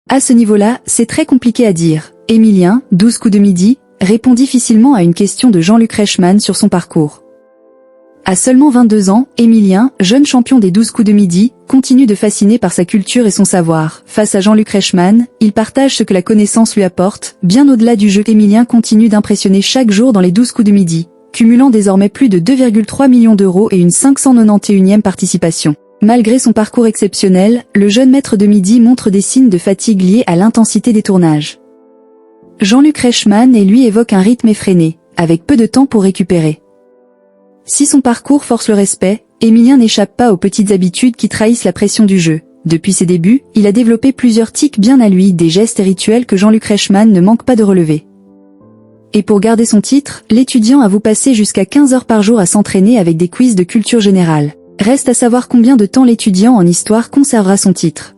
À ce niveau-là, c'est très compliqué à dire. Émilien, 12 coups de midi, répond difficilement à une question de Jean-Luc Reichmann sur son parcours. À seulement 22 ans, Émilien, jeune champion des 12 coups de midi, continue de fasciner par sa culture et son savoir. Face à Jean-Luc Reichmann, il partage ce que la connaissance lui apporte. Bien au-delà du jeu, Émilien continue d'impressionner chaque jour dans les 12 coups de midi, cumulant désormais plus de 2,3 millions d'euros et une 591e participation. Malgré son parcours exceptionnel, le jeune maître de midi montre des signes de fatigue liés à l'intensité des tournages. Jean-Luc Reichmann lui évoque un rythme effréné, avec peu de temps pour récupérer. Si son parcours force le respect, Émilien n'échappe pas aux petites habitudes qui trahissent la pression du jeu. Depuis ses débuts, il a développé plusieurs tics bien à lui, des gestes et rituels que Jean-Luc Reichmann ne manque pas de relever. Et pour garder son titre, l'étudiant avoue passer jusqu'à 15 heures par jour à s'entraîner avec des quiz de culture générale. Reste à savoir combien de temps l'étudiant en histoire conservera son titre.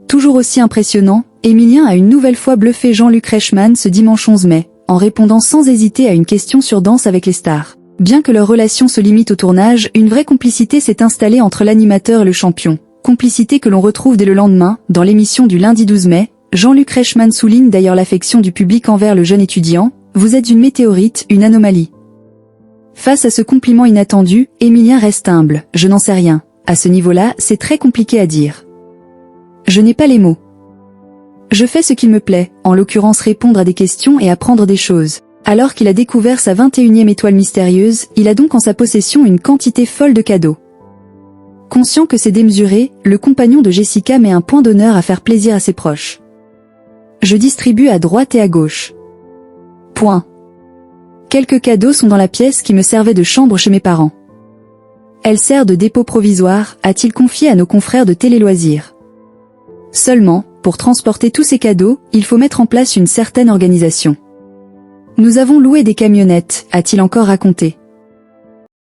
Toujours aussi impressionnant, Émilien a une nouvelle fois bluffé Jean-Luc Reichmann ce dimanche 11 mai, en répondant sans hésiter à une question sur Danse avec les stars. Bien que leur relation se limite au tournage, une vraie complicité s'est installée entre l'animateur et le champion. Complicité que l'on retrouve dès le lendemain, dans l'émission du lundi 12 mai. Jean-Luc Reichmann souligne d'ailleurs l'affection du public envers le jeune étudiant. « Vous êtes une météorite, une anomalie ». Face à ce compliment inattendu, Émilien reste humble. « Je n'en sais rien. À ce niveau-là, c'est très compliqué à dire. Je n'ai pas les mots. Je fais ce qu'il me plaît, en l'occurrence répondre à des questions et apprendre des choses. » Alors qu'il a découvert sa 21e étoile mystérieuse, il a donc en sa possession une quantité folle de cadeaux. Conscient que c'est démesuré, le compagnon de Jessica met un point d'honneur à faire plaisir à ses proches. Je distribue à droite et à gauche. Point. Quelques cadeaux sont dans la pièce qui me servait de chambre chez mes parents. Elle sert de dépôt provisoire, a-t-il confié à nos confrères de Télé Loisirs. Seulement, pour transporter tous ces cadeaux, il faut mettre en place une certaine organisation. Nous avons loué des camionnettes, a-t-il encore raconté.